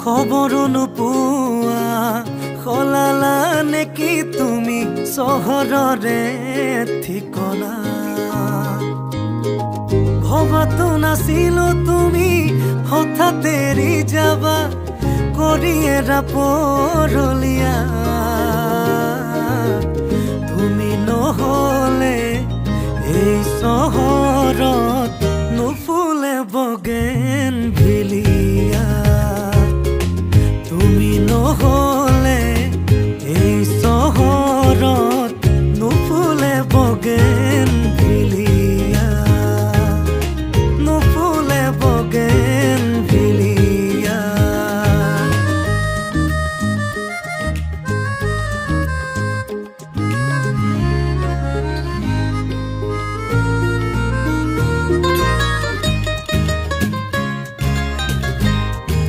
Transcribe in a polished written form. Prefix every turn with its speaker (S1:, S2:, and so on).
S1: খবৰো নোপোৱা সলালা নেকি তুমি চহৰৰে ঠিকনা ভবাতো নাছিলো তুমি হঠাৎ এৰি যাবা কৰি এৰা পৰলীয়া তুমি নহলে এই চহৰত নুফুলে বগেন ভিলি